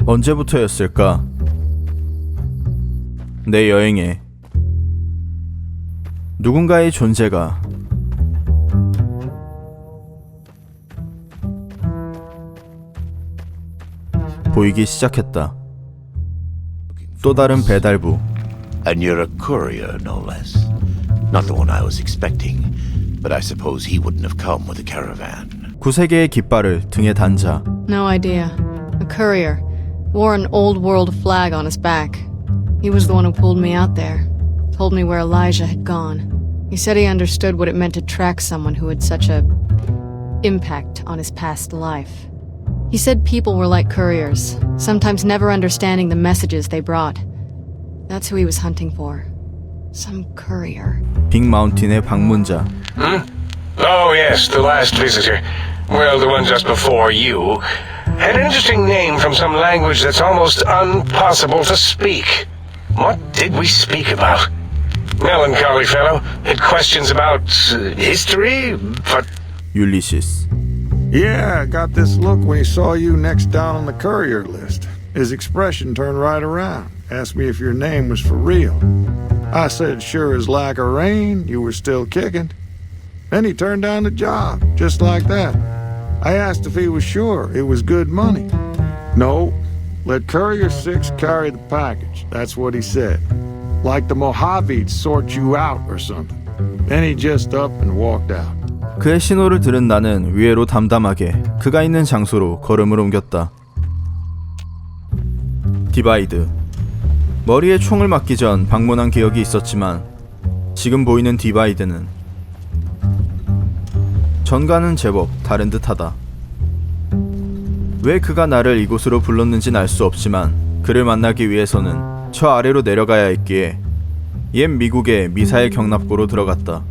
언제부터였을까? 내 여행에 누군가의 존재가 보이기 시작했다. 또 다른 배달부. And you're a courier, no less. Not the one I was expecting, but I suppose he wouldn't have come with a caravan. 구세개의 깃발을 등에 단자. No idea. A courier. Wore an old world flag on his back. He was the one who pulled me out there. Told me where Elijah had gone. He said he understood what it meant to track someone who had such a impact on his past life. He said people were like couriers, sometimes never understanding the messages they brought. That's who he was hunting for. Some courier. 빅 마운틴의 방문자. Oh, yes, the last visitor. Well, the one just before you. An interesting name from some language that's almost impossible to speak. What did we speak about? Melancholy fellow. Had questions about history, but... 율리시스. Yeah, I got this look when he saw you next down on the courier list. His expression turned right around. Asked me if your name was for real. I said, sure as like a rain, you were still kicking. Then he turned down the job, just like that. I asked if he was sure it was good money. No, let Courier 6 carry the package. That's what he said. Like the Mojaves sort you out or something. Then he just up and walked out. 그의 신호를 들은 나는 위에로 담담하게 그가 있는 장소로 걸음을 옮겼다. 디바이드. 머리에 총을 맞기 전 방문한 기억이 있었지만 지금 보이는 디바이드는 전과는 제법 다른 듯하다. 왜 그가 나를 이곳으로 불렀는진 알 수 없지만 그를 만나기 위해서는 저 아래로 내려가야 했기에 옛 미국의 미사일 경납고로 들어갔다.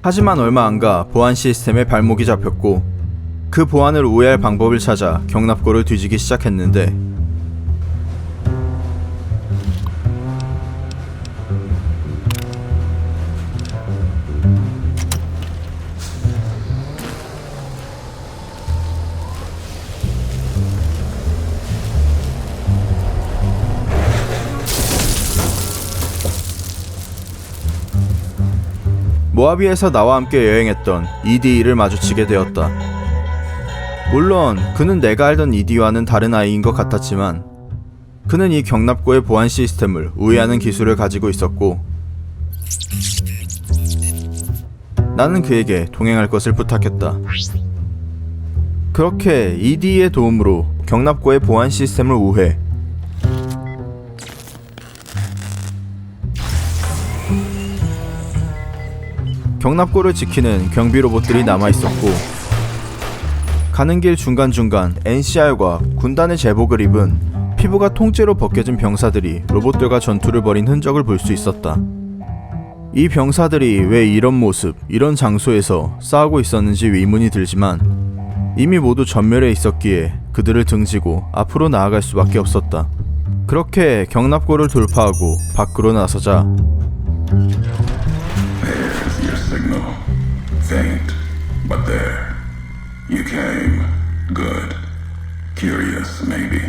하지만 얼마 안가 보안 시스템에 발목이 잡혔고 그 보안을 우회할 방법을 찾아 경납고를 뒤지기 시작했는데 모하비에서 나와 함께 여행했던 ED를 마주치게 되었다. 물론 그는 내가 알던 ED와는 다른 아이인 것 같았지만 그는 이 경납고의 보안 시스템을 우회하는 기술을 가지고 있었고 나는 그에게 동행할 것을 부탁했다. 그렇게 ED의 도움으로 경납고의 보안 시스템을 우회 경납고를 지키는 경비 로봇들이 남아있었고 가는 길 중간중간 NCR과 군단의 제복을 입은 피부가 통째로 벗겨진 병사들이 로봇들과 전투를 벌인 흔적을 볼 수 있었다. 이 병사들이 왜 이런 모습, 이런 장소에서 싸우고 있었는지 의문이 들지만 이미 모두 전멸해 있었기에 그들을 등지고 앞으로 나아갈 수밖에 없었다. 그렇게 경납고를 돌파하고 밖으로 나서자 Signal. Faint, but there. You came. Good. Curious, maybe.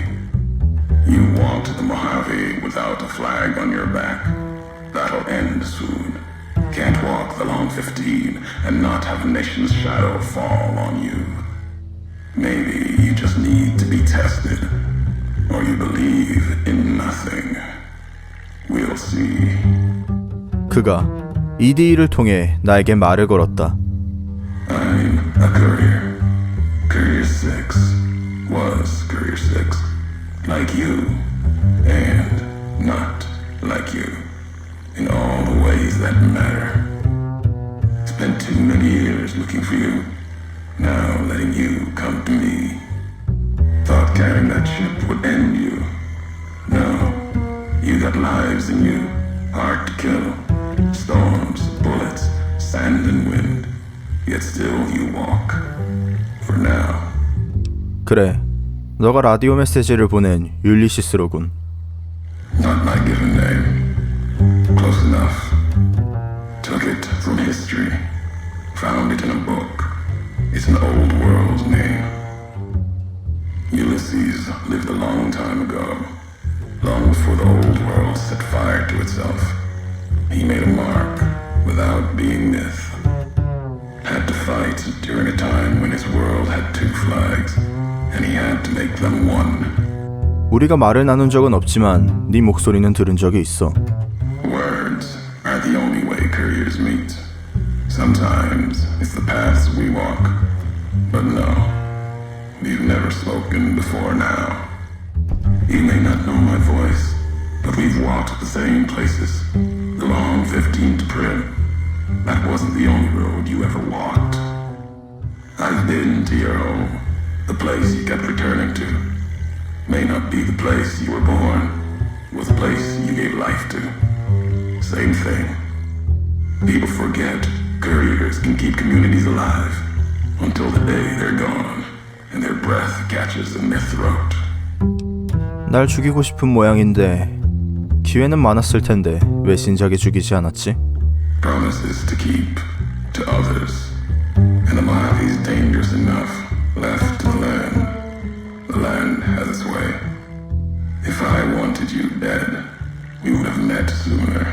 You walked the Mojave without a flag on your back. That'll end soon. Can't walk the long 15 and not have a nation's shadow fall on you. Maybe you just need to be tested. Or you believe in nothing. We'll see. 그가 ED를 통해 나에게 말을 걸었다. I'm a courier. Courier 6 was Courier 6. Like you. And not like you. In all the ways that matter. Spent too many years looking for you. Now letting you come to me. Thought carrying that ship would end you. No. You got lives in you. Hard to kill. Storms, bullets, sand and wind. Yet still you walk. For now. 그래, 너가 라디오 메시지를 보낸 율리시스로군. Not my given name. Close enough. Took it from history. Found it in a book. It's an old world name. world set fire to itself. He made a mark without being myth. Had to fight during a time when his world had two flags, and he had to make them one. 우리가 말을 나눈 적은 없지만 네 목소리는 들은 적이 있어. Words are the only way couriers meet. Sometimes it's the paths we walk, but no, we've never spoken before now. You may not know my voice, but we've walked the same places. The long 15 to Prim. That wasn't the only road you ever walked. I've been to your home, the place you kept returning to. May not be the place you were born, was the place you gave life to. Same thing. People forget couriers can keep communities alive until the day they're gone and their breath catches in their throat. 날 죽이고 싶은 모양인데 기회는 많았을 텐데 왜 진작에 죽이지 않았지? Promises to keep to others, and the Mojave's dangerous enough left to the land. The land has its way. If I wanted you dead, we would have met sooner.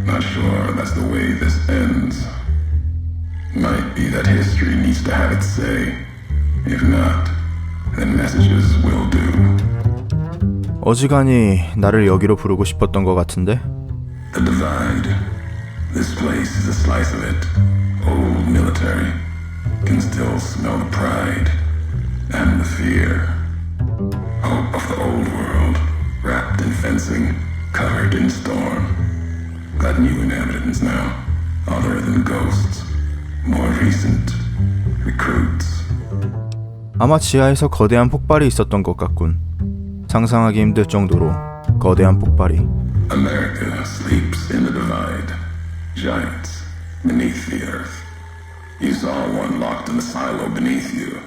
Not sure that's the way this ends. Might be that history needs to have its say. If not, then messages will do. 어지간히 나를 여기로 부르고 싶었던 것 같은데? The Divide. This place is a slice of it. Old military. Can still smell the pride and the fear. Hope of the old world. Wrapped in fencing. Covered in storm. Got new inhabitants now. Other than ghosts. More recent. Recruits. 아마 지하에서 거대한 폭발이 있었던 것 같군. 상상하기 힘들 정도로 거대한 폭발이. America sleeps in the divide. Giants beneath the earth. You saw one locked in the silo beneath you.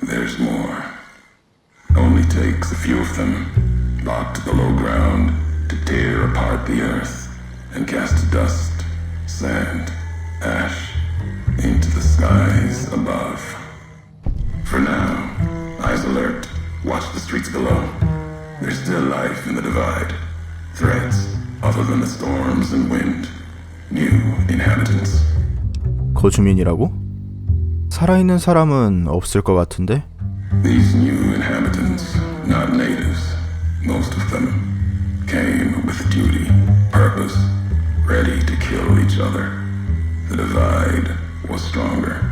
There's more. Only takes a few of them, locked below ground, to tear apart the earth and cast dust, sand, ash into the skies above. For now, eyes alert, watch the streets below. There's still life in the divide. Threats other than the storms and wind. New inhabitants. 거주민이라고? 살아있는 사람은 없을 것 같은데? These new inhabitants, not natives, most of them, came with duty, purpose, ready to kill each other. The divide was stronger.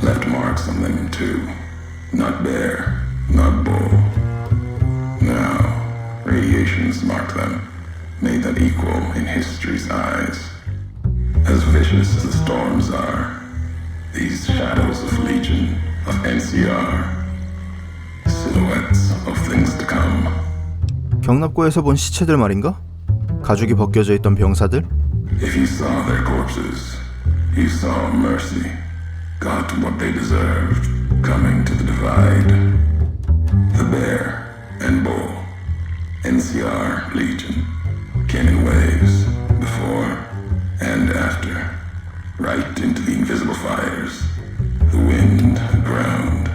Left marks on them too. Not bear, not bull. Now, radiations marked them, made them equal in history's eyes. As vicious as the storms are, these shadows of Legion, of NCR, silhouettes of things to come. 경납고에서 본 시체들 말인가? 가죽이 벗겨져 있던 병사들? If you saw their corpses, you saw mercy, got what they deserved, coming to the divide. The bear and bull, NCR Legion, came in waves, before and after, right into the invisible fires, the wind, the ground,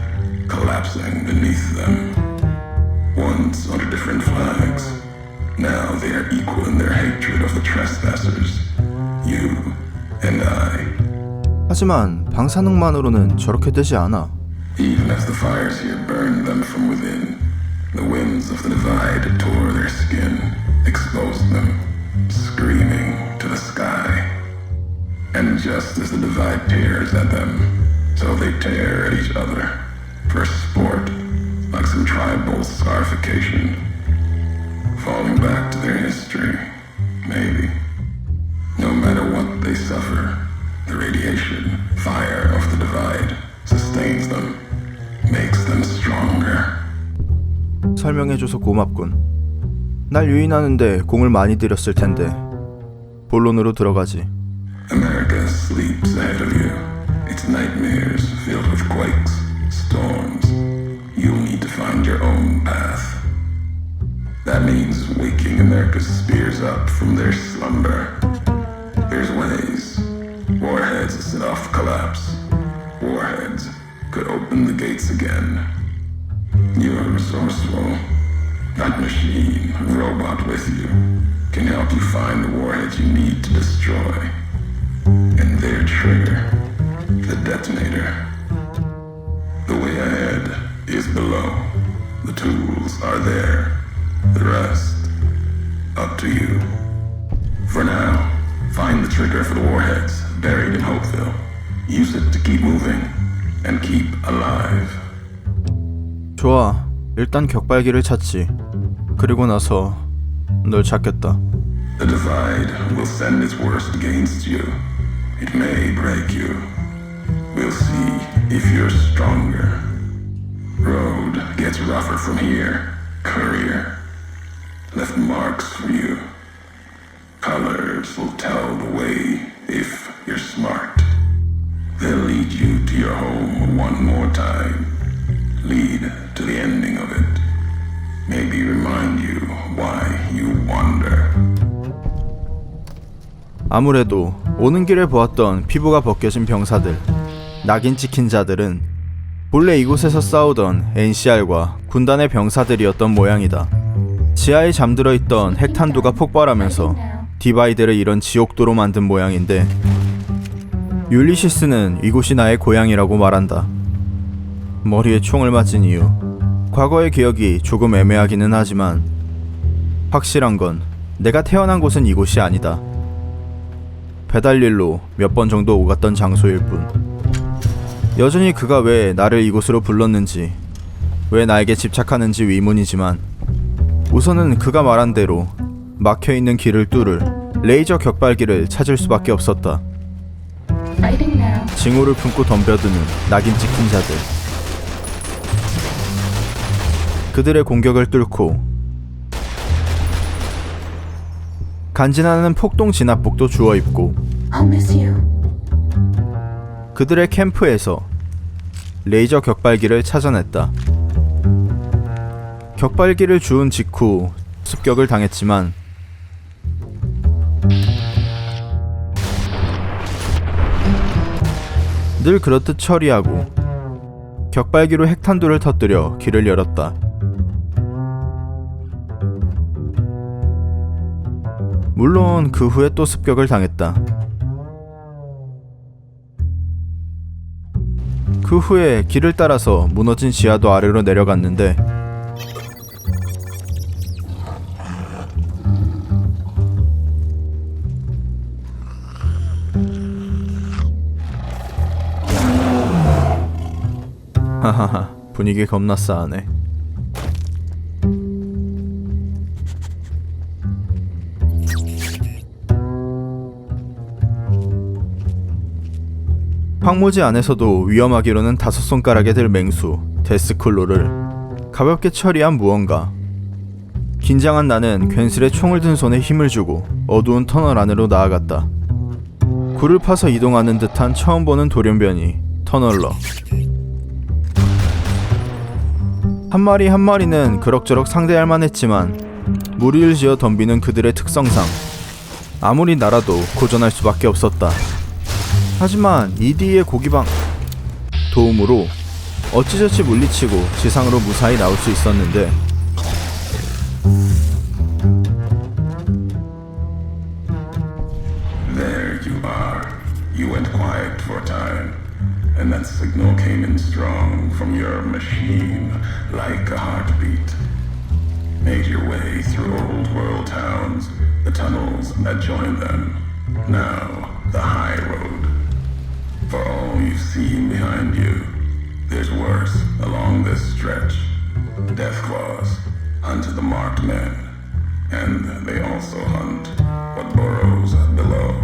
collapsing beneath them. Once under different flags, now they are equal in their hatred of the trespassers, you and I. 하지만 방사능만으로는 저렇게 되지 않아. Even as the fires here burned them from within, the winds of the divide tore their skin, exposed them, screaming to the sky. And just as the divide tears at them, so they tear at each other, for sport, like some tribal scarification. Falling back to their history, maybe. No matter what they suffer, the radiation, fire of the divide sustains them, makes them stronger. 설명해줘서 고맙군. 날 유인하는데 공을 많이 들였을 텐데. 본론으로 들어가지. America sleeps ahead of you. Its nightmares filled with quakes, storms. You'll need to find your own path. That means waking America's spears up from their slumber. There's ways. Warheads set off collapse. Warheads could open the gates again. You're resourceful. That machine, robot with you, can help you find the warheads you need to destroy. And their trigger, the detonator. The way ahead is below. The tools are there. The rest, up to you. For now, find the trigger for the warheads buried in Hopeville. Use it to keep moving and keep alive. 좋아. 일단 격발기를 찾지. 그리고 나서 널 찾겠다. The divide will send its worst against you. It may break you. We'll see if you're stronger. Road gets rougher from here. Courier left marks for you. Colors will tell the way if you're smart. They'll lead you to your home one more time. Lead to the ending of it. Maybe remind you why you wander. 아무래도 오는 길에 보았던 피부가 벗겨진 병사들, 낙인 찍힌 자들은 본래 이곳에서 싸우던 NCR과 군단의 병사들이었던 모양이다. 지하에 잠들어 있던 핵탄두가 폭발하면서 디바이드를 이런 지옥도로 만든 모양인데, 율리시스는 이곳이 나의 고향이라고 말한다. 머리에 총을 맞은 이유, 과거의 기억이 조금 애매하기는 하지만 확실한 건 내가 태어난 곳은 이곳이 아니다. 배달일로 몇 번 정도 오갔던 장소일 뿐. 여전히 그가 왜 나를 이곳으로 불렀는지, 왜 나에게 집착하는지 의문이지만, 우선은 그가 말한 대로 막혀있는 길을 뚫을 레이저 격발기를 찾을 수밖에 없었다. 징후를 품고 덤벼드는 낙인 찍힌 자들. 그들의 공격을 뚫고 간지나는 폭동 진압복도 주워 입고 그들의 캠프에서 레이저 격발기를 찾아냈다. 격발기를 주운 직후 습격을 당했지만 늘 그렇듯 처리하고 격발기로 핵탄두를 터뜨려 길을 열었다. 물론 그 후에 또 습격을 당했다. 그 후에 길을 따라서 무너진 지하도 아래로 내려갔는데 하하하, 분위기 겁나 싸하네. 황무지 안에서도 위험하기로는 5손가락에 들 맹수 데스클로를 가볍게 처리한 무언가. 긴장한 나는 괜스레 총을 든 손에 힘을 주고 어두운 터널 안으로 나아갔다. 굴을 파서 이동하는 듯한 처음 보는 돌연변이 터널러. 한 마리 한 마리는 그럭저럭 상대할 만했지만 무리를 지어 덤비는 그들의 특성상 아무리 날아도 고전할 수밖에 없었다. 하지만 ED의 고기방 도움으로 어찌저찌 물리치고 지상으로 무사히 나올 수 있었는데 There you are. You went quiet for a time, and that signal came in strong from your machine, like a heartbeat. Made your way through old world towns, the tunnels that join them. Now, the high road. For all you've seen behind you, there's worse along this stretch. Death claws hunt the marked men, and they also hunt what burrows below.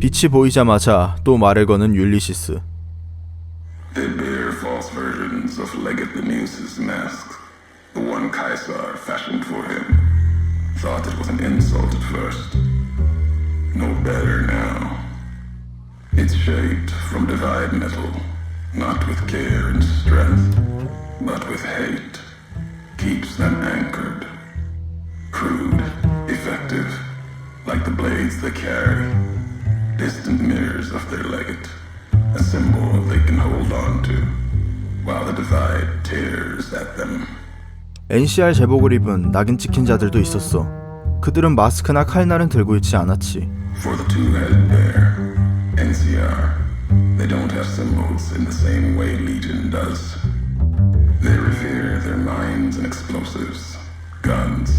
빛이 보이자마자 또 말을 거는 율리시스. They bear false versions of Legate Beneus's mask. The one Caesar fashioned for him. Thought it was an insult at first. No better now. It's shaped from divide metal, not with care and strength, but with hate. Keeps them anchored. Crude, effective, like the blades they carry. Distant mirrors of their legate, a symbol they can hold on to, while the divide tears at them. NCR 제복을 입은 낙인 찍힌 자들도 있었어. 그들은 마스크나 칼날은 들고 있지 않았지. For the two-headed bear, NCR, they don't have symbols in the same way Legion does. They revere their mines and explosives, guns.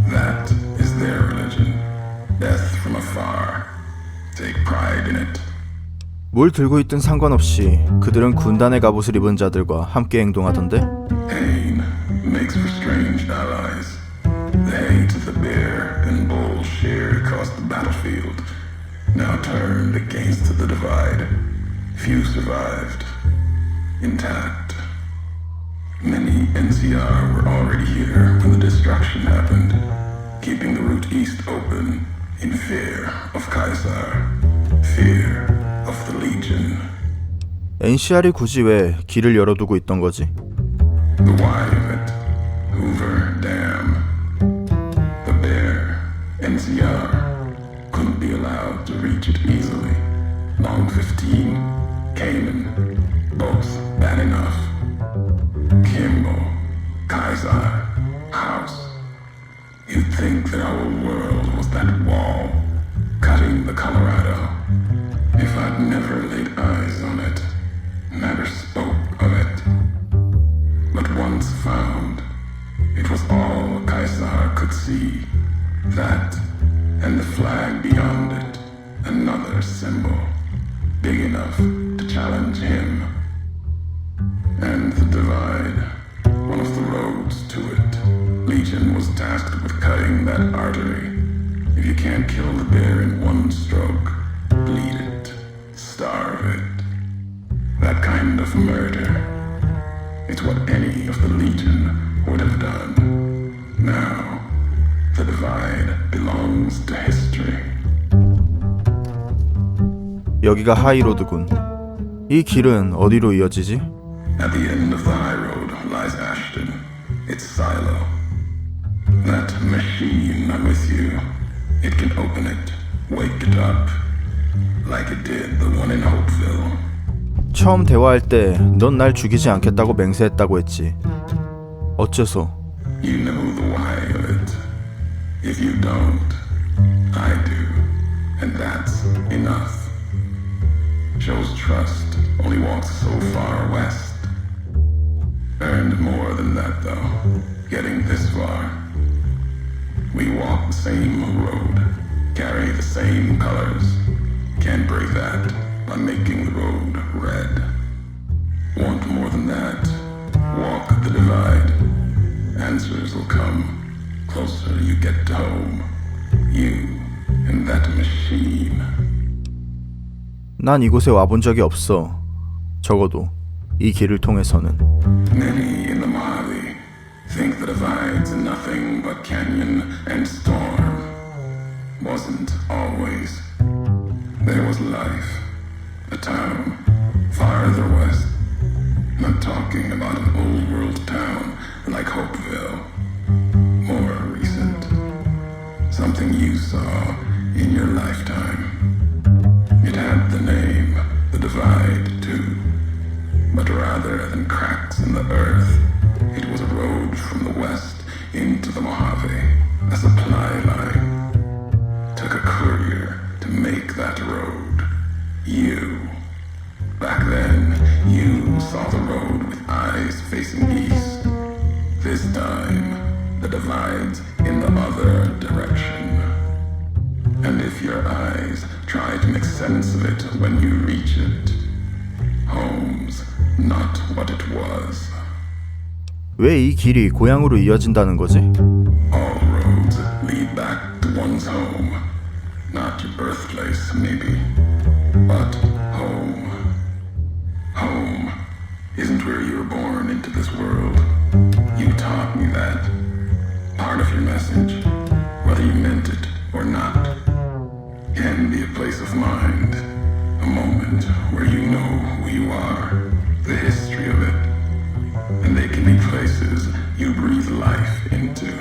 That is their religion. Death from afar. Take pride in it. 뭘 들고 있든 상관없이 그들은 군단의 갑옷을 입은 자들과 함께 행동하던데. Pain makes for strange allies. The hate the bear and bull shared across the battlefield now turned against the divide. Few survived, intact. Many NCR were already here when the destruction happened, keeping the route east open in fear of Caesar, fear of the Legion. NCR이 굳이 왜 길을 열어두고 있던 거지? The why of it, Hoover Dam. The bear, NCR, couldn't be allowed to reach it easily. Long 15, Cayman, both bad enough. Kimball, Kaiser, House. You'd think that our world was that wall, cutting the Colorado. If I'd never laid eyes on it, never spoke of it. But once found, it was all Kaiser could see. That, and the flag beyond it, another symbol, big enough to challenge him. And the divide, one of the roads to it. Legion was tasked with cutting that artery. If you can't kill the bear in one stroke, bleed it, starve it. That kind of murder, it's what any of the Legion would have done. Now, the divide belongs to history. 여기가 하이로드군. 이 길은 어디로 이어지지? At the end of the high road lies Ashton, its silo. That machine I'm with you, it can open it, wake it up, like it did the one in Hopeville. 처음 대화할 때 넌 날 죽이지 않겠다고 맹세했다고 했지. 어째서? You know the why of it. If you don't, I do, and that's enough. Shows trust, only walks so far west. Earned more than that, though, getting this far. We walk the same road, carry the same colors. Can't break that by making the road red. Want more than that? Walk the divide. Answers will come. Closer you get to home. You and that machine. 난 이곳에 와본 적이 없어. 적어도 이 길을 통해서는. Many in the Mojave think the divide's nothing but canyon and storm. Wasn't always. There was life, a town farther west. Not talking about an old world town like Hopeville. More recent. Something you saw in your lifetime. It had the name, the divide, too. But rather than cracks in the earth, it was a road from the west into the Mojave, a supply line. Took a courier to make that road. You. Back then, you saw the road with eyes facing east. This time, the divide's in the other direction. And if your eyes try to make sense of it when you reach it, home's not what it was. 왜 이 길이 고향으로 이어진다는 거지? All roads lead back to one's home. Not your birthplace, maybe, but home. Home isn't where you were born into this world. You taught me that. Part of your message, whether you meant it or not, can be a place of mind, a moment where you know who you are, the history of it, and they can be places you breathe life into.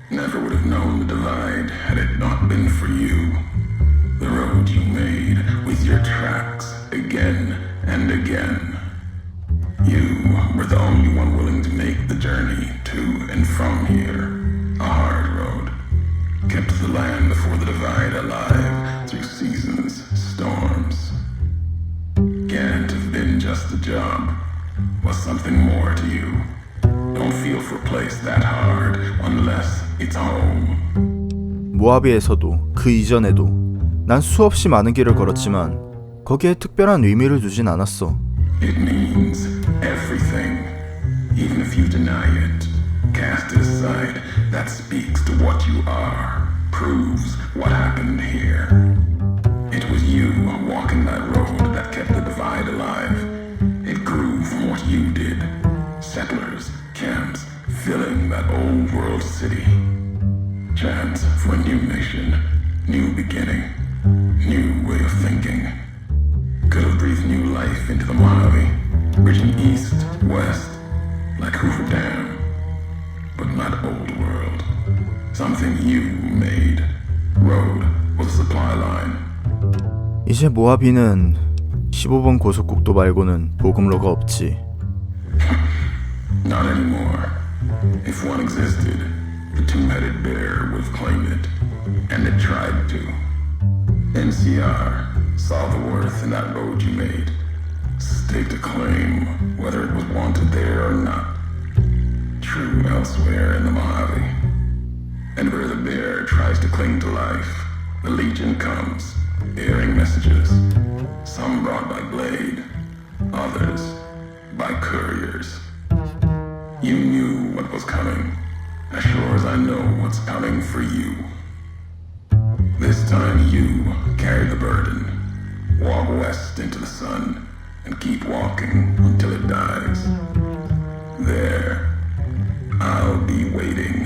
Never would have known the divide had it not been for you. The road you made with your tracks again and again. You were the only one willing to make the journey to and from here. A hard road. Kept the land before the divide alive through seasons, storms. Can't have been just a job. Was something more to you. Don't feel for a place that hard unless it's home. 모하비에서도 그 이전에도 난 수없이 많은 길을 걸었지만 거기에 특별한 의미를 두진 않았어. It means everything, even if you deny it. Cast it aside. That speaks to what you are. Proves what happened here. It was you walking that road that kept the divide alive. It grew from what you did. Settlers, camps, filling that old world city. Chance for a new nation, new beginning, new way of thinking. Could have breathed new life into the Mojave, reaching east, west, like Hoover Dam. But not old world. Something you made. Road was a supply line. 이제 모하비는 15번 고속국도 말고는 보급로가 없지. Not anymore. If one existed, the two-headed bear would have claimed it. And it tried to. NCR saw the worth in that road you made. Staked a claim, whether it was wanted there or not. True elsewhere in the Mojave. And where the bear tries to cling to life, the Legion comes, bearing messages. Some brought by blade, others by couriers. You knew what was coming, as sure as I know what's coming for you. This time you carry the burden. Walk west into the sun, and keep walking until it dies. There, I'll be waiting.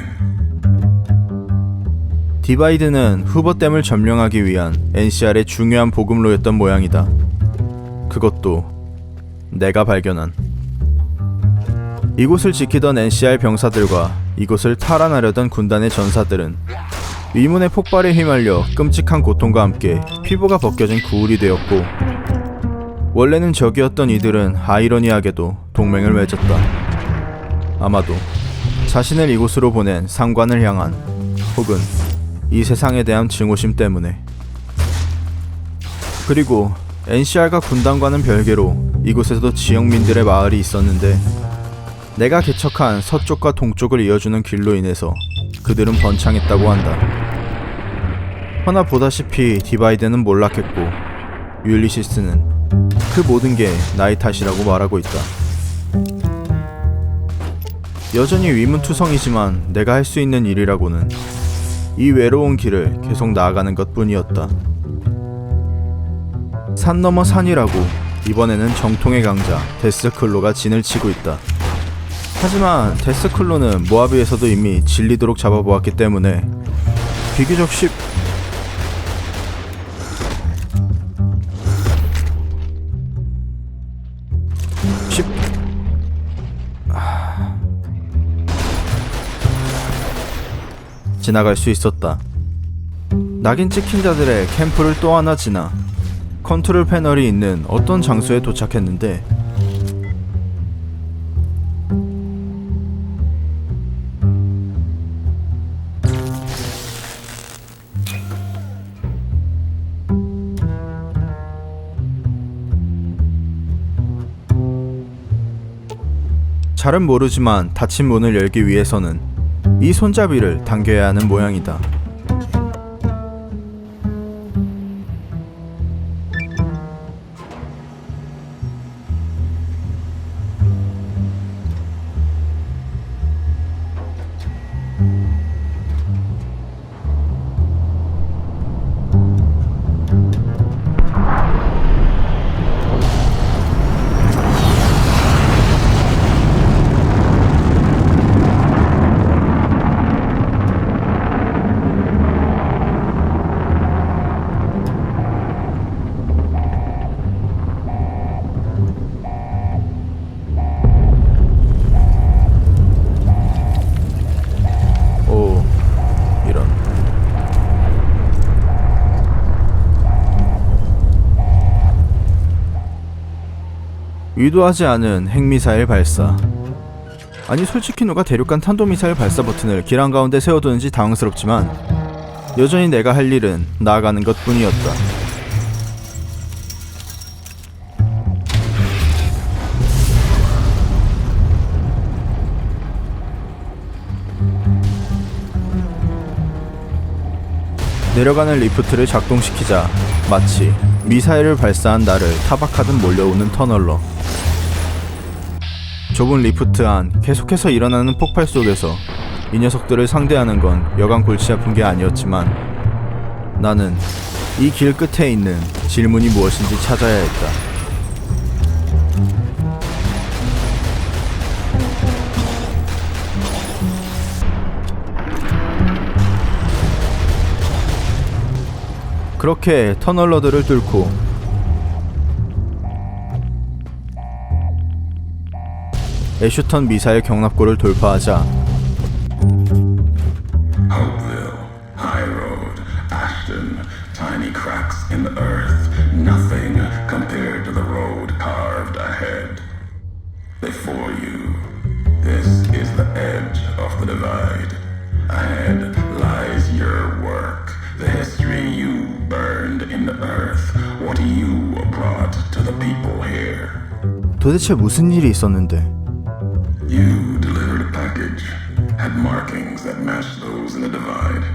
디바이드는 후버댐을 점령하기 위한 NCR의 중요한 보급로였던 모양이다. 그것도 내가 발견한. 이곳을 지키던 NCR 병사들과 이곳을 탈환하려던 군단의 전사들은 위문의 폭발에 휘말려 끔찍한 고통과 함께 피부가 벗겨진 구울이 되었고, 원래는 적이었던 이들은 아이러니하게도 동맹을 맺었다. 아마도 자신을 이곳으로 보낸 상관을 향한, 혹은 이 세상에 대한 증오심 때문에. 그리고 NCR과 군단과는 별개로 이곳에서도 지역민들의 마을이 있었는데, 내가 개척한 서쪽과 동쪽을 이어주는 길로 인해서 그들은 번창했다고 한다. 허나 보다시피 디바이드는 몰락했고, 율리시스는 그 모든 게 나의 탓이라고 말하고 있다. 여전히 위문투성이지만 내가 할 수 있는 일이라고는 이 외로운 길을 계속 나아가는 것 뿐이었다. 산 너머 산이라고 이번에는 정통의 강자 데스클로가 진을 치고 있다. 하지만 데스클로는 모하비에서도 이미 질리도록 잡아보았기 때문에 비교적 쉽... 지나갈 수 있었다. 낙인 찍힌 자들의 캠프를 또 하나 지나 컨트롤 패널이 있는 어떤 장소에 도착했는데, 잘은 모르지만 닫힌 문을 열기 위해서는 이 손잡이를 당겨야 하는 모양이다. 의도하지 않은 핵미사일 발사. 아니 솔직히 누가 대륙간 탄도미사일 발사 버튼을 길 한가운데 세워두는지 당황스럽지만 여전히 내가 할 일은 나아가는 것 뿐이었다. 내려가는 리프트를 작동시키자 마치 미사일을 발사한 나를 타박하듯 몰려오는 터널러. 좁은 리프트 안 계속해서 일어나는 폭발 속에서 이 녀석들을 상대하는 건 여간 골치 아픈 게 아니었지만 나는 이 길 끝에 있는 질문이 무엇인지 찾아야 했다. 그렇게 터널러들을 뚫고 애슈턴 미사일 경납고를 돌파하자 Hopeville, High Road, Ashton, tiny cracks in the earth, nothing compared to the road carved ahead. Before you, this is the edge of the divide. Ahead lies your work, the history you burned in the earth, what you brought to the people here. 도대체 무슨 일이 있었는데? You delivered a package, had markings that matched those in the divide.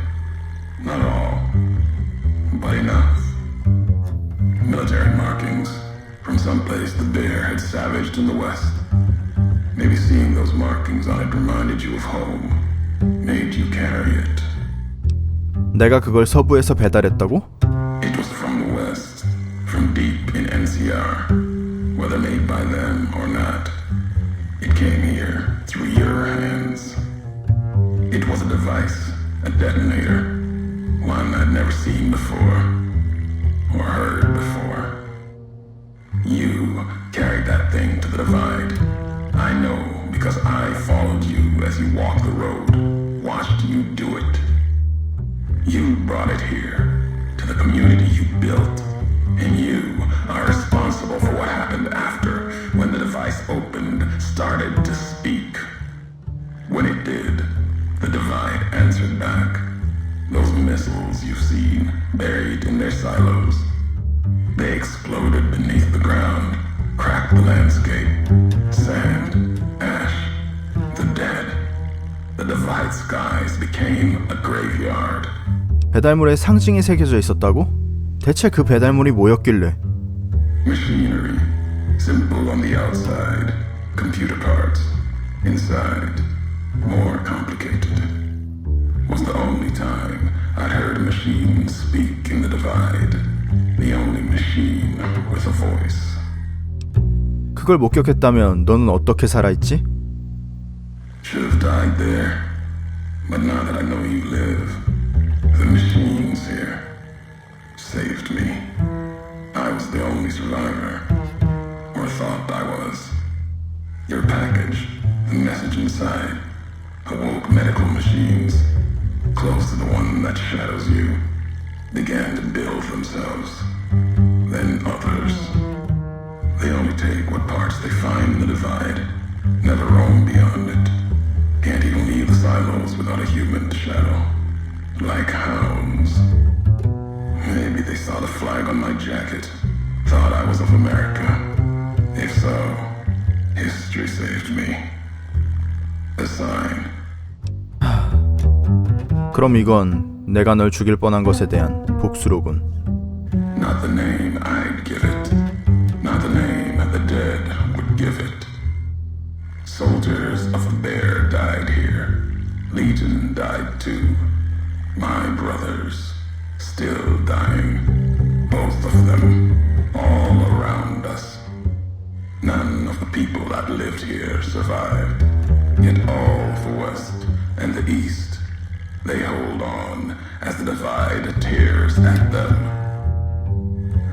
Not all, but enough. Military markings from someplace the bear had savaged in the west. Maybe seeing those markings on it reminded you of home, made you carry it. 내가 그걸 서부에서 배달했다고? It was from the west, from deep in NCR, whether made by them or not. It came here through your hands. It was a device, a detonator, one I'd never seen before, or heard before. You carried that thing to the divide. I know because I followed you as you walked the road, watched you do it. You brought it here, to the community you built, and you are responsible for what happened after, when the device opened, started to speak. When it did, the divide answered back. Those missiles you've seen, buried in their silos, they exploded beneath the ground, cracked the landscape, sand, ash, the dead. The divide skies became a graveyard. 배달물에 상징이 새겨져 있었다고? 대체 그 배달물이 뭐였길래? Machinery, simple on the outside, computer parts, inside, more complicated. Was the only time I'd heard a machine speak in the divide. The only machine with a voice. 그걸 목격했다면 너는 어떻게 살아있지? Should have died there, but now that I know you live, the machines here saved me. I was the only survivor, or thought I was. Your package, the message inside, awoke medical machines, close to the one that shadows you, began to build themselves. Then others. They only take what parts they find in the divide, never roam beyond it. Can't even leave the silos without a human to shadow. Like hounds. Maybe they saw the flag on my jacket, thought I was of America. If so, history saved me. A sign. 그럼 이건 내가 널 죽일 뻔한 것에 대한 복수로군. Not the name I'd give it. Not the name the dead would give it. Soldiers of the bear died here. Legion died too. My brothers, still dying. Both of them, all around us. None of the people that lived here survived. Yet all the West and the East, they hold on as the divide tears at them.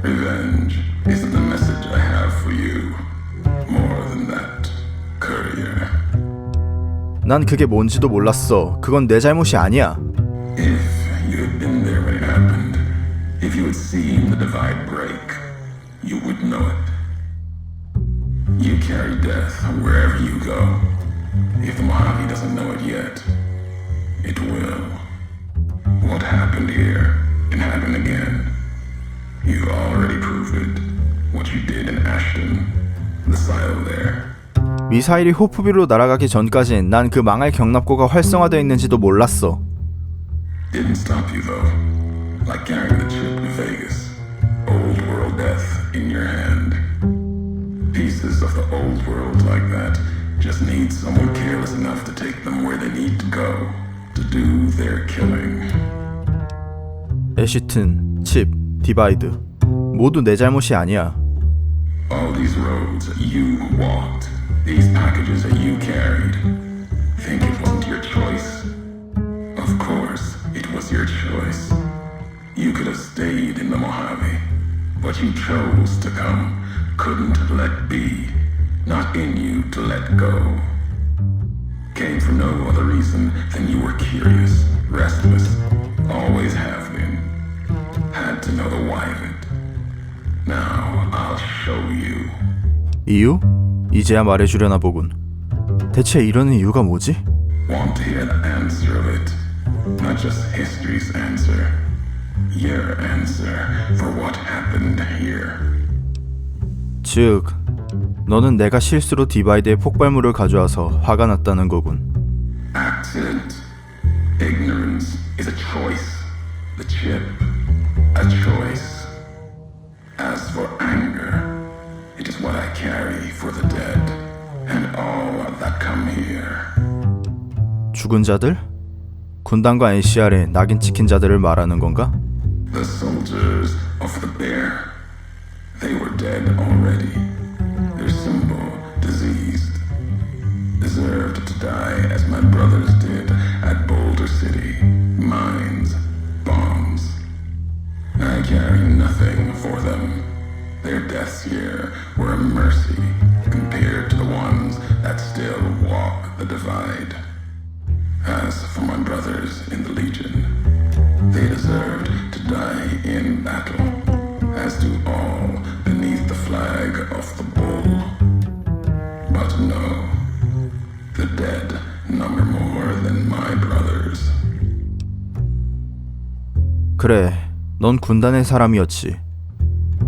Revenge isn't the message I have for you. More than that, courier. 난 그게 뭔지도 몰랐어. 그건 내 잘못이 아니야. If you had been there when it happened, if you had seen the divide break, you would know it. You carry death wherever you go. If the Mojave doesn't know it yet, it will. What happened here can happen again. You already proved it. What you did in Ashton, the silo there. 미사일이 호프비로 날아가기 전까진 난 그 망할 경납고가 활성화되어 있는지도 몰랐어. Didn't stop you though. Like carrying the chip to Vegas. Old world death in your hand. Pieces of the old world like that just need someone careless enough to take them where they need to go to do their killing. 애쉬튼, 칩, 디바이드 모두 내 잘못이 아니야. All these roads you walked, these packages that you carried. Think it wasn't your choice? Of course, it was your choice. You could have stayed in the Mojave, but you chose to come. Couldn't let be. Not in you to let go. Came for no other reason than you were curious, restless, always have been. Had to know the why of it. Now I'll show you. 이유? 이제야 말해주려나 보군. 대체 이러는 이유가 뭐지? Want to hear the answer of it. Not just history's answer. Your answer for what happened here. 즉, 너는 내가 실수로 디바이드에 폭발물을 가져와서 화가 났다는 거군. Accident. Ignorance is a choice. The chip, a choice. As for anger, it is what I carry for the dead and all that come here. 죽은 자들? 군단과 NCR에 낙인 찍힌 자들을 말하는 건가? The soldiers of the bear. They were dead already. Their symbol, diseased. Deserved to die as my brothers did at Boulder City. Mines, bombs. I carry nothing for them. Their deaths here were a mercy compared to the ones that still walk the divide. As for my brothers in the Legion, they deserved to die in battle, as do all beneath the flag of the bull. But no, the dead number more than my brothers. 그래, 넌 군단의 사람이었지.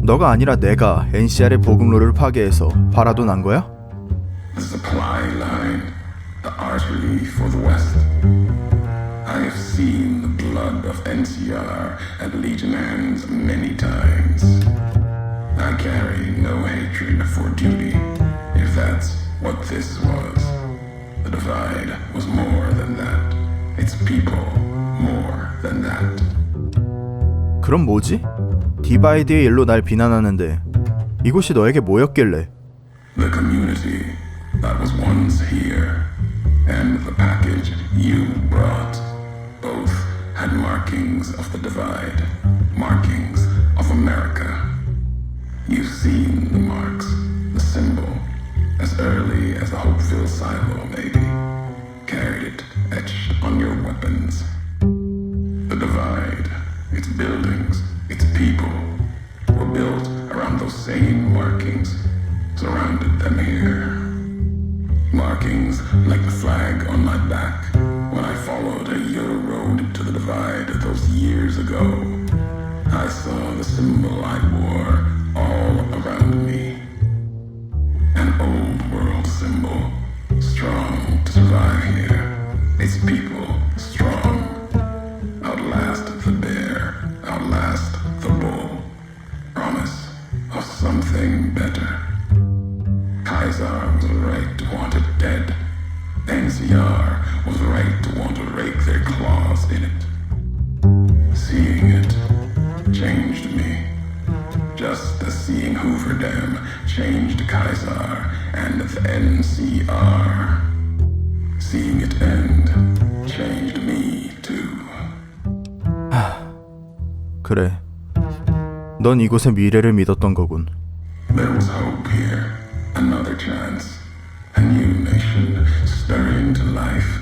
너가 아니라 내가 NCR의 보급로를 파괴해서 화라도 난 거야? The supply line, the artery for the West. I have seen the blood of NCR at Legion hands many times. I carry no hatred for duty, if that's what this was. The divide was more than that. Its people more than that. 그럼 뭐지? 디바이드의 일로 날 비난하는데 이곳이 너에게 뭐였길래? The community that was once here, and the package you brought, both had markings of the divide, markings of America. You've seen the marks, the symbol, as early as the Hopeville silo, maybe. Carried it etched on your weapons. The divide, its buildings, its people, were built around those same markings, surrounded them here. Markings like the flag on my back when I followed your road to the divide those years ago. I saw the symbol I wore all around me. An old world symbol, strong to survive here. Its people strong. Outlast the bear, outlast the bull. Promise of something better. Kaiser was right to want it dead. NCR was right to want to rake their claws in it. Seeing it changed me. Just as seeing Hoover Dam changed Kaiser and the NCR. Seeing it end changed me too. 그래, 넌 이곳의 미래를 믿었던 거군. There was hope here, another chance, a new nation stirring to life,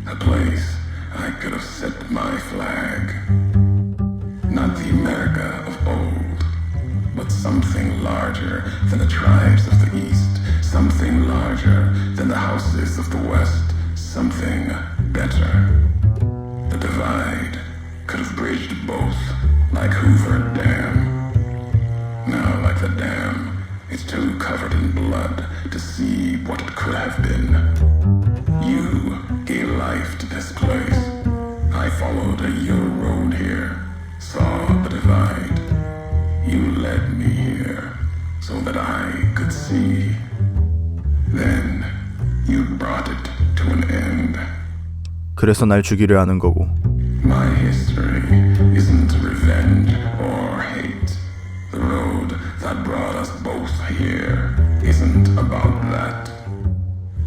a place I could have set my flag. Not the America of old, but something larger than the tribes of the East, something larger than the houses of the West, something better. The divide could have bridged both, like Hoover Dam. Now, like the dam, it's too covered in blood to see what it could have been. You gave life to this place. I followed your road here, saw the divide. You led me here so that I could see. Then you brought it to an end. 그래서 날 죽이려 하는 거고. My history isn't revenge or hate. The road that brought us both here isn't about that.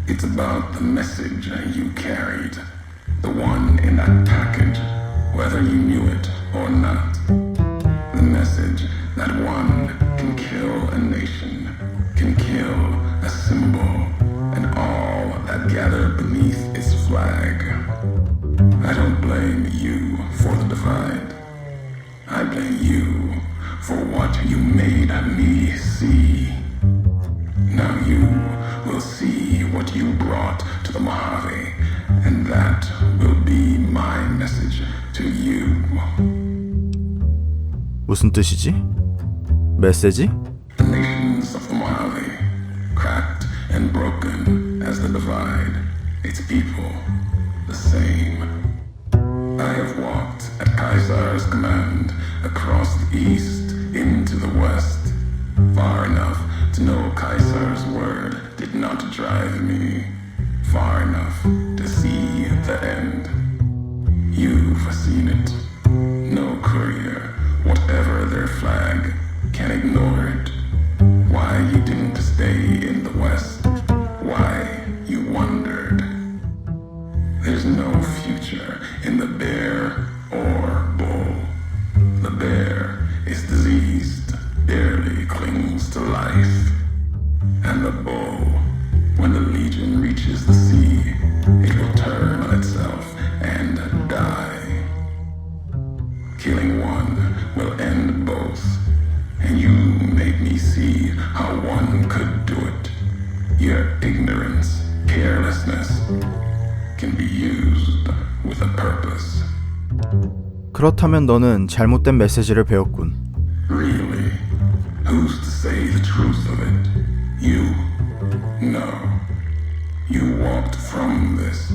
It's about the message you carried, the one in that package, whether you knew it or not. The message that one can kill a nation, can kill a symbol, and all that gather beneath its flag. I don't blame you for the divide. I blame you for what you made me see. Now you will see what you brought to the Mojave, and that will be my message to you. 무슨 뜻이지? 메시지? The nations of the Mojave, cracked and broken as the divide, its people, the same. I have walked at Caesar's command across the east into the west, far enough to know Caesar's word did not drive me, far enough to see the end. You've seen it. No courier, whatever their flag, can ignore it. Why you didn't stay in the west, why you wondered. There's no future in the bear or bull. The bear is diseased, barely clings to life. And the bull, when the legion reaches the sea, it will turn on itself and die. Killing one will end both, and you made me see how one could do it. Your ignorance, carelessness, can be used with a purpose. 그렇다면 너는 잘못된 메시지를 배웠군. Really? Who's to say the truth of it? You? No. You walked from this,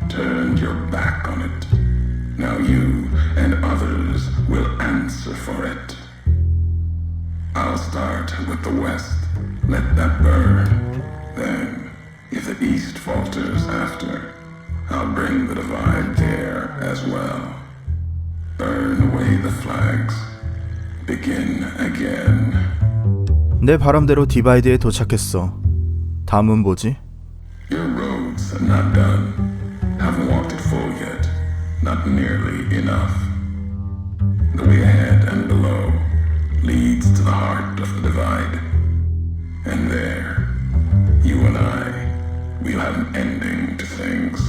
turned your back on it. Now you and others will answer for it. I'll start with the West. Let that burn. Then, if the East falters after, I'll bring the divide there as well. Burn away the flags. Begin again. 내 바람대로 디바이드에 도착했어. 다음은 뭐지? Your road's not done. Haven't walked it full yet. Not nearly enough. The way ahead and below leads to the heart of the divide. And there, you and I, we'll have an ending to things.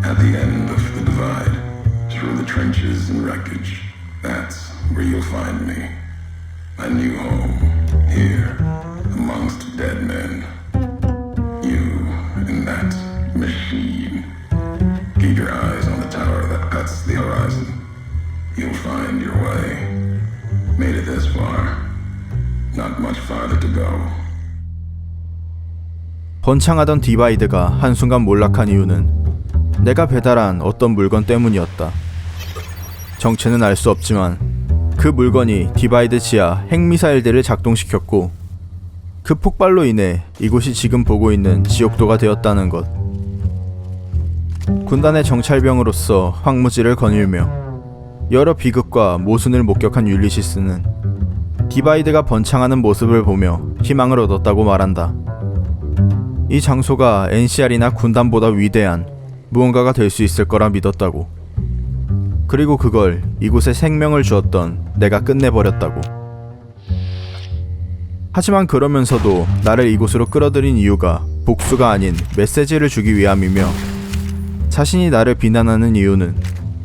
At the end of the divide, through the trenches and wreckage, that's where you'll find me. My new home, here, amongst dead men. You and that machine. Keep your eyes on the tower that cuts the horizon. You'll find your way. Made it this far. Not much farther to go. 번창하던 디바이드가 한순간 몰락한 이유는 내가 배달한 어떤 물건 때문이었다. 정체는 알 수 없지만 그 물건이 디바이드 지하 핵미사일들을 작동시켰고 그 폭발로 인해 이곳이 지금 보고 있는 지옥도가 되었다는 것. 군단의 정찰병으로서 황무지를 거닐며 여러 비극과 모순을 목격한 율리시스는 디바이드가 번창하는 모습을 보며 희망을 얻었다고 말한다. 이 장소가 NCR이나 군단보다 위대한 무언가가 될 수 있을 거라 믿었다고. 그리고 그걸 이곳에 생명을 주었던 내가 끝내버렸다고. 하지만 그러면서도 나를 이곳으로 끌어들인 이유가 복수가 아닌 메시지를 주기 위함이며 자신이 나를 비난하는 이유는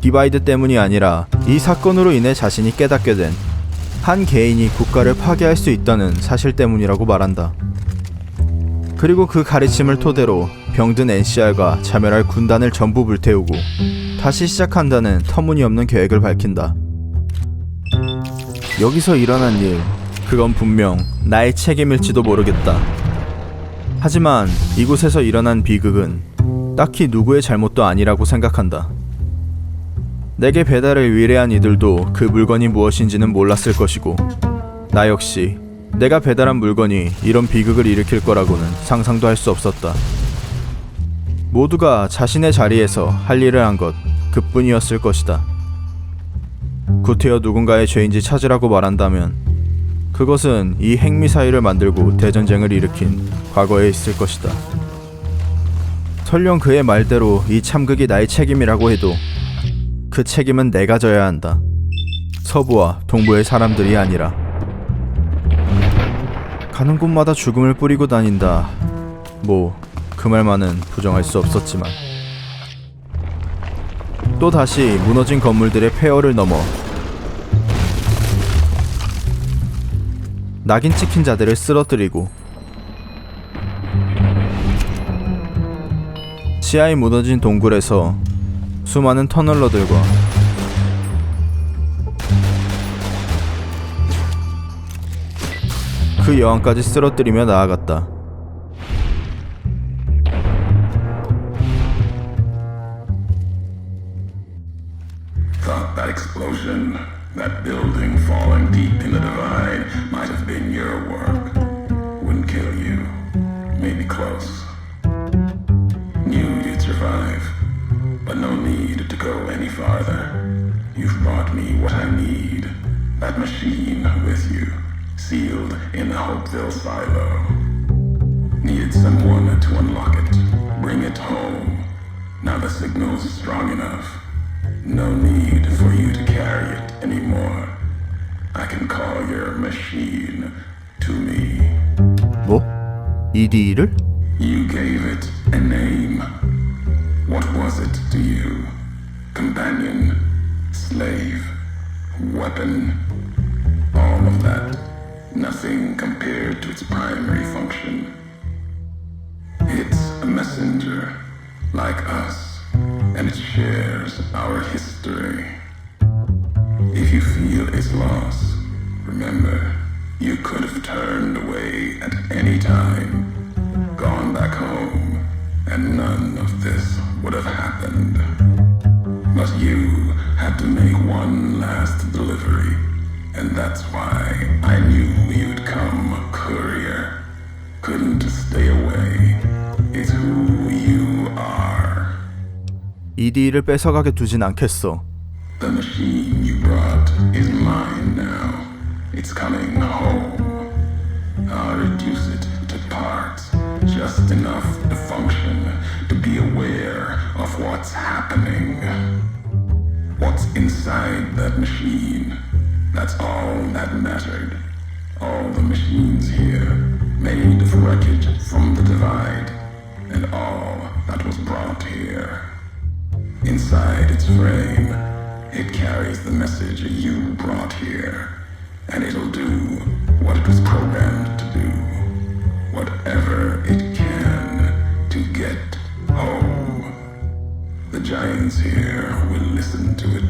디바이드 때문이 아니라 이 사건으로 인해 자신이 깨닫게 된 한 개인이 국가를 파괴할 수 있다는 사실 때문이라고 말한다. 그리고 그 가르침을 토대로 병든 NCR과 자멸할 군단을 전부 불태우고 다시 시작한다는 터무니없는 계획을 밝힌다. 여기서 일어난 일, 그건 분명 나의 책임일지도 모르겠다. 하지만 이곳에서 일어난 비극은 딱히 누구의 잘못도 아니라고 생각한다. 내게 배달을 의뢰한 이들도 그 물건이 무엇인지는 몰랐을 것이고, 나 역시 내가 배달한 물건이 이런 비극을 일으킬 거라고는 상상도 할 수 없었다. 모두가 자신의 자리에서 할 일을 한 것 그뿐이었을 것이다. 구태여 누군가의 죄인지 찾으라고 말한다면 그것은 이 핵미사일을 만들고 대전쟁을 일으킨 과거에 있을 것이다. 설령 그의 말대로 이 참극이 나의 책임이라고 해도 그 책임은 내가 져야 한다. 서부와 동부의 사람들이 아니라. 가는 곳마다 죽음을 뿌리고 다닌다. 그 말만은 부정할 수 없었지만 또 다시 무너진 건물들의 폐허를 넘어 낙인 찍힌 자들을 쓰러뜨리고 지하에 무너진 동굴에서 수많은 터널러들과 그 여왕까지 쓰러뜨리며 나아갔다. Thought that explosion, that building falling deep in the divide, might have been your work. Wouldn't kill you. Maybe close. Knew you'd survive, but no need to go any farther. You've brought me what I need. That machine with you, sealed in the Hopeville silo. Needed someone to unlock it, bring it home. Now the signal's strong enough. No need for you to carry it anymore. I can call your machine to me. 뭐? ED를? You gave it a name. What was it to you? Companion, slave, weapon, all of that. Nothing compared to its primary function. It's a messenger, like us, and it shares our history. If you feel its loss, remember, you could have turned away at any time, gone back home, and none of this would have happened. But you had to make one last delivery, and that's why I knew you'd come, courier. Couldn't stay away. It's who you are. ED를 뺏어가게 두진 않겠어. The machine you brought is mine now. It's coming home. I'll reduce it to parts, just enough to function, to be aware of what's happening. What's inside that machine, that's all that mattered. All the machines here, made of wreckage from the divide, and all that was brought here. Inside its frame, it carries the message you brought here, and it'll do what it was programmed to do. Whatever it can to get home. The giants here will listen to it.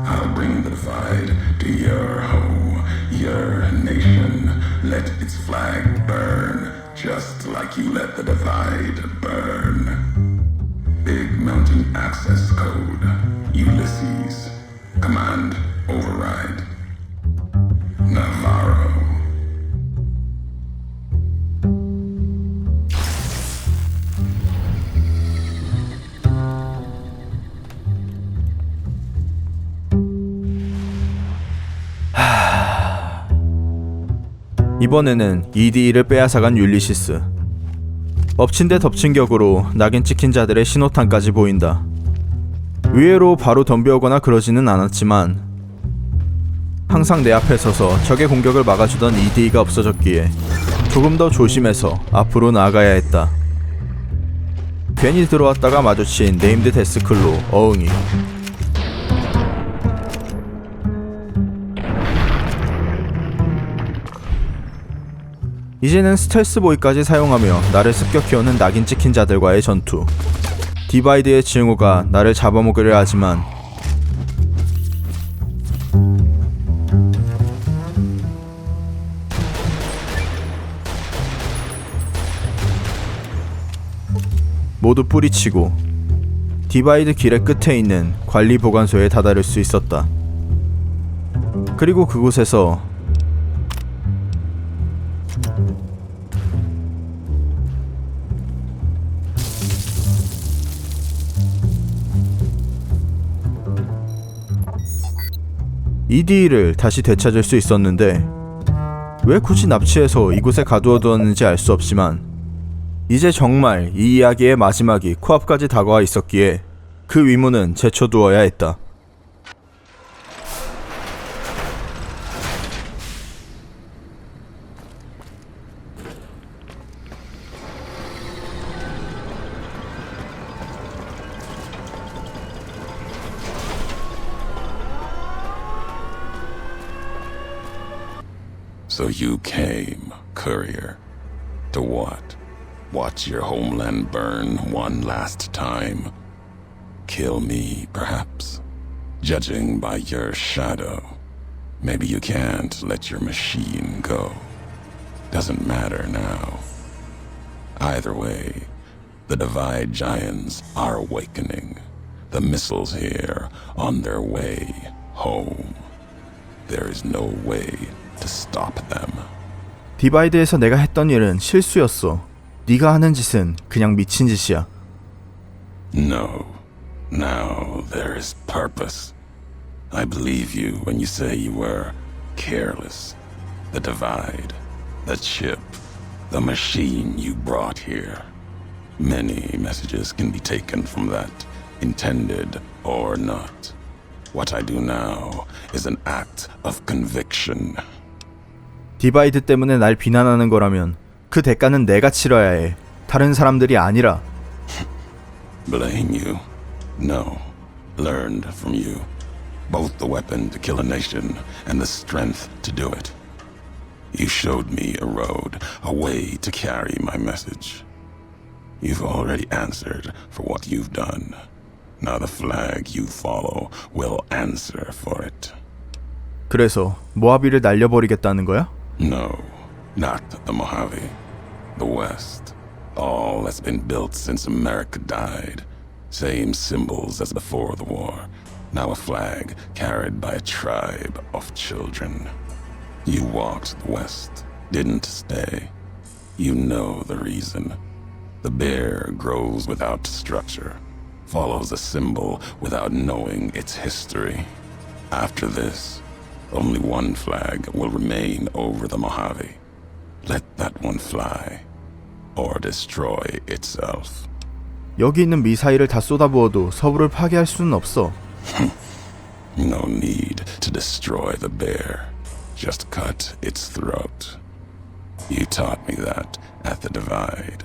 I'll bring the divide to your home, your nation. Let its flag burn, just like you let the divide burn. Big Mountain Access Code, Ulysses. Command override. Navarro. 이번에는 ED를 빼앗아간 율리시스. 엎친 데 덮친 격으로 낙인 찍힌 자들의 신호탄까지 보인다. 의외로 바로 덤벼오거나 그러지는 않았지만 항상 내 앞에 서서 적의 공격을 막아주던 ED가 없어졌기에 조금 더 조심해서 앞으로 나아가야 했다. 괜히 들어왔다가 마주친 네임드 데스클로 어흥이. 이제는 스텔스보이까지 사용하며 나를 습격해오는 낙인 찍힌 자들과의 전투. 디바이드의 증오가 나를 잡아먹으려 하지만 모두 뿌리치고 디바이드 길의 끝에 있는 관리 보관소에 다다를 수 있었다. 그리고 그곳에서 ED를 다시 되찾을 수 있었는데 왜 굳이 납치해서 이곳에 가두어두었는지 알 수 없지만 이제 정말 이 이야기의 마지막이 코앞까지 다가와 있었기에 그 위문은 제쳐두어야 했다. So you came, courier. To what? Watch your homeland burn one last time? Kill me, perhaps? Judging by your shadow, maybe you can't let your machine go. Doesn't matter now. Either way, the Divide Giants are awakening. The missiles here on their way home. There is no way to stop them. 디바이드에서 내가 했던 일은 실수였어. 네가 하는 짓은 그냥 미친 짓이야. No. Now there is purpose. I believe you when you say you were careless. The Divide, the chip, the machine you brought here. Many messages can be taken from that, intended or not. What I do now is an act of conviction. 디바이드 때문에 날 비난하는 거라면 그 대가는 내가 치러야 해. 다른 사람들이 아니라. Blame you? No. Learned from you. Both the weapon to kill a nation and the strength to do it. You showed me a road, a way to carry my message. You've already answered for what you've done. Now the flag you follow will answer for it. 그래서 모하비를 날려버리겠다는 거야? No, not the Mojave. The West. All that's been built since America died. Same symbols as before the war. Now a flag carried by a tribe of children. You walked the West, didn't stay. You know the reason. The bear grows without structure, follows a symbol without knowing its history. After this, only one flag will remain over the Mojave. Let that one fly, or destroy itself. 여기 있는 미사일을 다 쏟아부어도 서부를 파괴할 수는 없어. No need to destroy the bear. Just cut its throat. You taught me that at the Divide.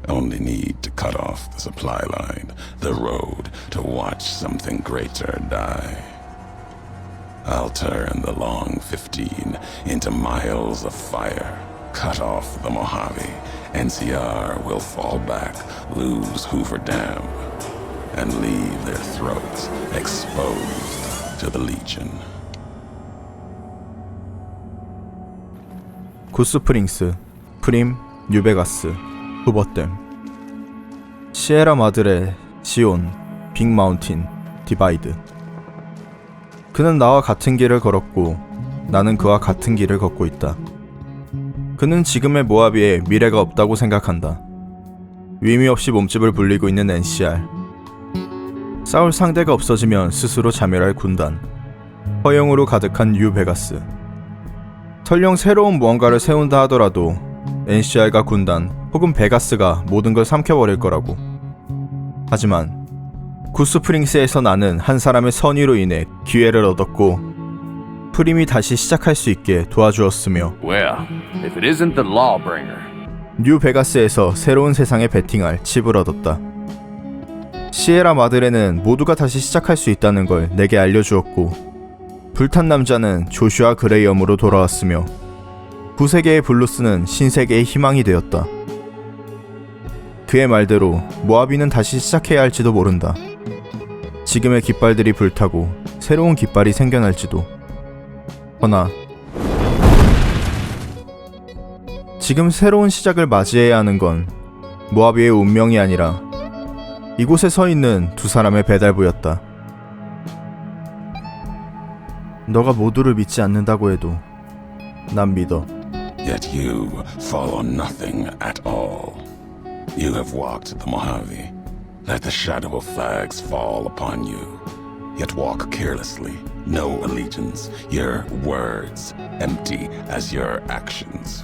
Only need to cut off the supply line, the road, to watch something greater die. I'll turn the long 15 into miles of fire. Cut off the Mojave. NCR will fall back, lose Hoover Dam, and leave their throats exposed to the Legion. 굿스프링스, 프림, 뉴베가스, 후버댐, 시에라 마드레, 시온, 빅마운틴, 디바이드. 그는 나와 같은 길을 걸었고 나는 그와 같은 길을 걷고 있다. 그는 지금의 모하비에 미래가 없다고 생각한다. 의미 없이 몸집을 불리고 있는 NCR. 싸울 상대가 없어지면 스스로 자멸할 군단. 허영으로 가득한 뉴베가스. 설령 새로운 무언가를 세운다 하더라도 NCR과 군단 혹은 베가스가 모든 걸 삼켜버릴 거라고. 하지만 굿스프링스에서 나는 한 사람의 선의로 인해 기회를 얻었고 프림이 다시 시작할 수 있게 도와주었으며 Well, if it isn't the lawbringer. 뉴베가스에서 새로운 세상에 베팅할 칩을 얻었다. 시에라 마드레는 모두가 다시 시작할 수 있다는 걸 내게 알려주었고 불탄 남자는 조슈아 그레이엄으로 돌아왔으며 구세계의 블루스는 신세계의 희망이 되었다. 그의 말대로 모하비는 다시 시작해야 할지도 모른다. 지금의 깃발들이 불타고 새로운 깃발이 생겨날지도. 허나 지금 새로운 시작을 맞이해야 하는 건 모하비의 운명이 아니라 이곳에 서 있는 두 사람의 배달부였다. 너가 모두를 믿지 않는다고 해도 난 믿어. Yet you follow nothing at all. You have walked the Mojave, let the shadow of flags fall upon you, yet walk carelessly, no allegiance, your words empty as your actions.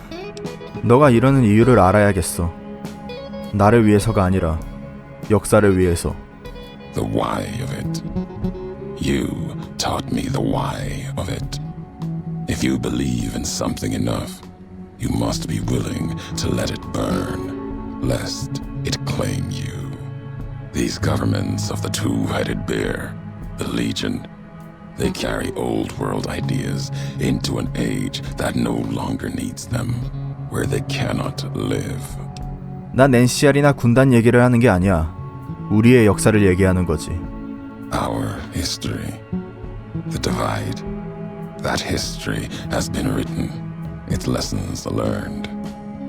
너가 이러는 이유를 알아야겠어. 나를 위해서가 아니라 역사를 위해서. The why of it. You taught me the why of it. If you believe in something enough, you must be willing to let it burn, lest it claim you. These governments of the two-headed bear, the Legion, they carry old world ideas into an age that no longer needs them, where they cannot live. 난 NCR이나 군단 얘기를 하는 게 아니야. 우리의 역사를 얘기하는 거지. Our history, the divide, that history has been written, its lessons learned.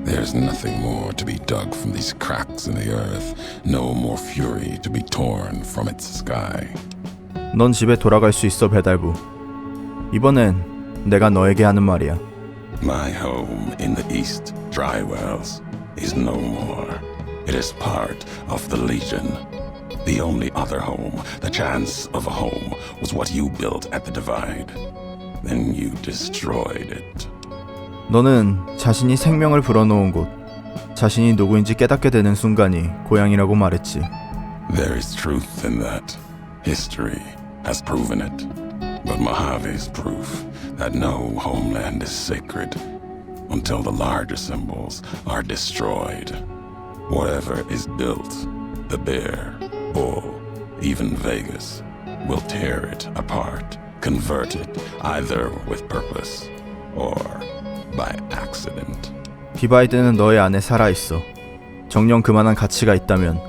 There's nothing more to be dug from these cracks in the earth, no more fury to be torn from its sky. 넌 집에 돌아갈 수 있어, 배달부. 이번엔 내가 너에게 하는 말이야. My home in the east, dry wells, is no more. It is part of the Legion. The only other home, the chance of a home, was what you built at the divide. Then you destroyed it. 너는 자신이 생명을 불어넣은 곳, 자신이 누구인지 깨닫게 되는 순간이 고향이라고 말했지. There is truth in that. History has proven it. But Mojave's proof that no homeland is sacred until the larger symbols are destroyed. Whatever is built, the bear, bull, even Vegas, will tear it apart, convert it either with purpose or by accident. 디바이드는 너의 안에 살아있어. 정녕 그만한 가치가 있다면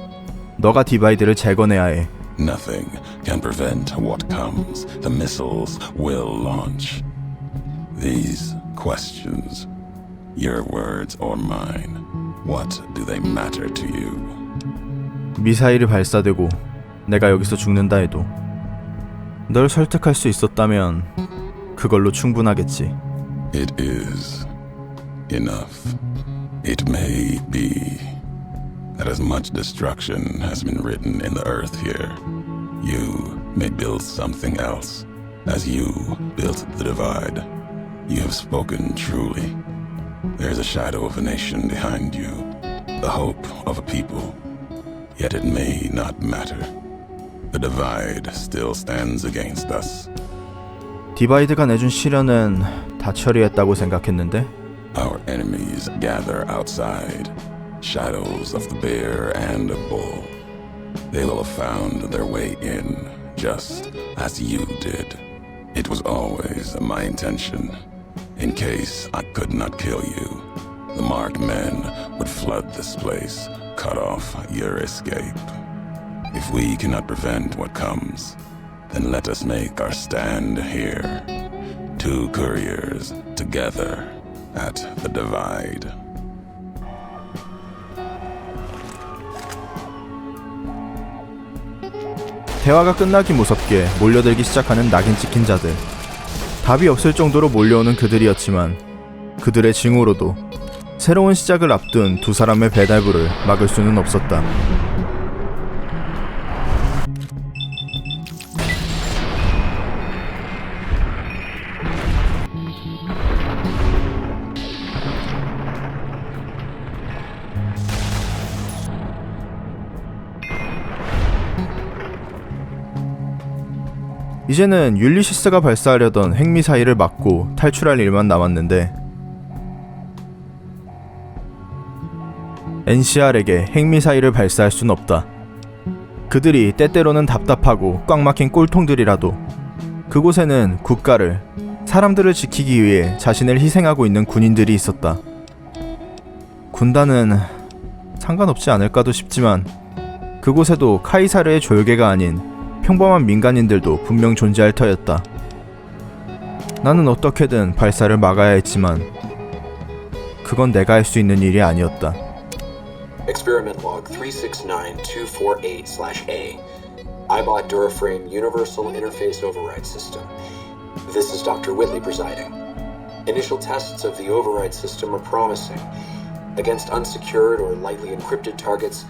너가 디바이드를 재건해야 해. Nothing can prevent what comes. The missiles will launch. These questions, your words or mine, what do they matter to you? 미사일이 발사되고 내가 여기서 죽는다 해도 널 설득할 수 있었다면 그걸로 충분하겠지. It is enough. It may be that as much destruction has been written in the earth here, you may build something else. As you built the divide, you have spoken truly. There's a shadow of a nation behind you, the hope of a people. Yet it may not matter. The divide still stands against us. 디바이드가 내준 시련은 다 처리했다고 생각했는데 Our enemies gather outside, shadows of the bear and a bull. They will have found their way in, just as you did. It was always my intention. In case I could not kill you, the marked men would flood this place, cut off your escape. If we cannot prevent what comes, then let us make our stand here. Two couriers together at the divide. 대화가 끝나기 무섭게 몰려들기 시작하는 낙인 찍힌 자들. 답이 없을 정도로 몰려오는 그들이었지만 그들의 징후로도 새로운 시작을 앞둔 두 사람의 배달부를 막을 수는 없었다. 이제는 율리시스가 발사하려던 핵미사일을 막고 탈출할 일만 남았는데 NCR에게 핵미사일을 발사할 순 없다. 그들이 때때로는 답답하고 꽉 막힌 꼴통들이라도 그곳에는 국가를, 사람들을 지키기 위해 자신을 희생하고 있는 군인들이 있었다. 군단은 상관없지 않을까도 싶지만 그곳에도 카이사르의 졸개가 아닌 평범한 민간인들도 분명 존재할 터였다. 나는 어떻게든 발사를 막아야 했지만 그건 내가 할 수 있는 일이 아니었다. Experiment log 369248/A. iBot Duraframe Universal Interface Override System. This is Dr. Whitley presiding. Initial tests of the override system are promising. Against unsecured or lightly encrypted targets,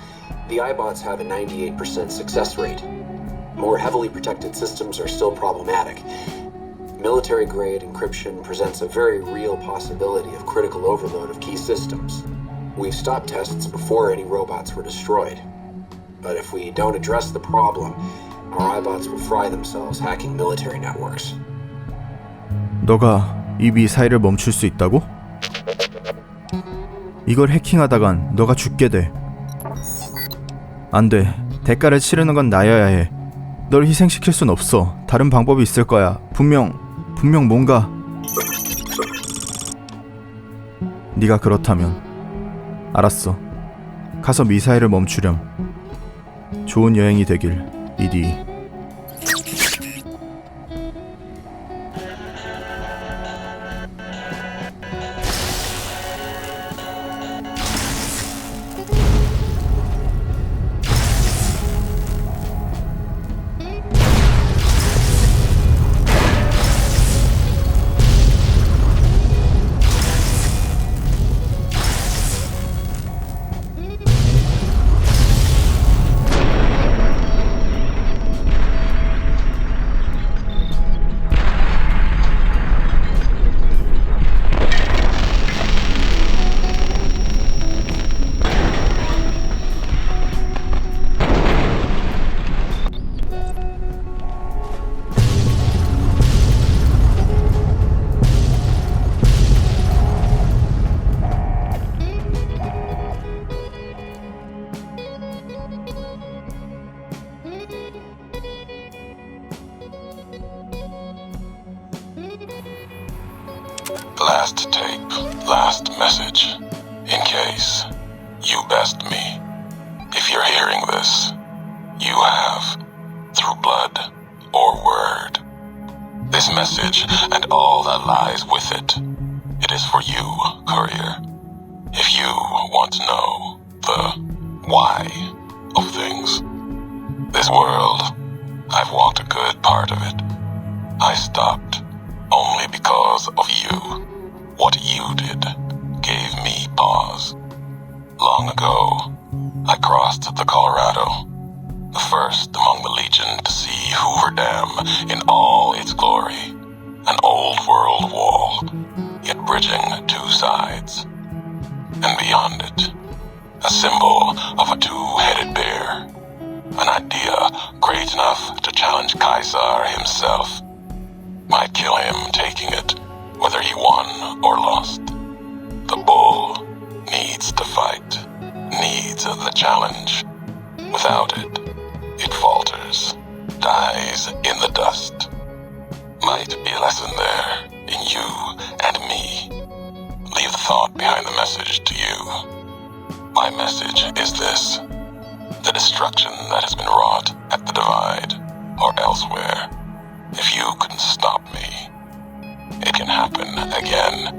the iBots have a 98% success rate. More heavily protected systems are still problematic. Military-grade encryption presents a very real possibility of critical overload of key systems. We've stopped tests before any robots were destroyed. But if we don't address the problem, our iBots will fry themselves hacking military networks. 너가 이 미사일을 멈출 수 있다고? 이걸 해킹하다간 너가 죽게 돼. 안 돼. 대가를 치르는 건 나여야 해. 널 희생시킬 순 없어. 다른 방법이 있을 거야. 분명 뭔가. 네가 그렇다면 알았어. 가서 미사일을 멈추렴. 좋은 여행이 되길, 이디. Last tape, last message. In case you best me. If you're hearing this, you have, through blood or word. This message and all that lies with it. It is for you, courier. If you want to know the why of things. This world, I've walked a good part of it. I stopped only because of you. What you did gave me pause. Long ago, I crossed the Colorado, the first among the legion to see Hoover Dam in all its glory. An old world wall, yet bridging two sides. And beyond it, a symbol of a two-headed bear. An idea great enough to challenge Caesar himself. Might kill him taking it, whether he won or lost. The bull needs to fight, needs the challenge. Without it, it falters, dies in the dust. Might be a lesson there in you and me. Leave the thought behind the message to you. My message is this. The destruction that has been wrought at the Divide or elsewhere, if you can stop me, it can happen again.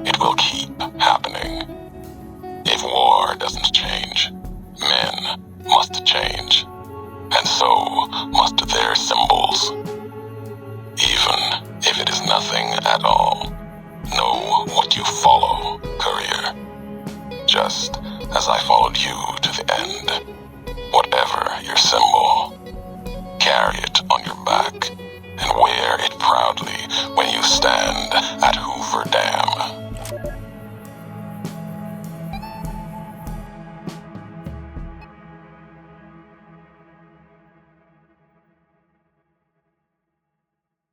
It will keep happening. If war doesn't change, men must change, and so must their symbols. Even if it is nothing at all, know what you follow, courier. Just as I followed you to the end. Whatever your symbol, carry it on your back and wear it proudly when you stand at Hoover Dam.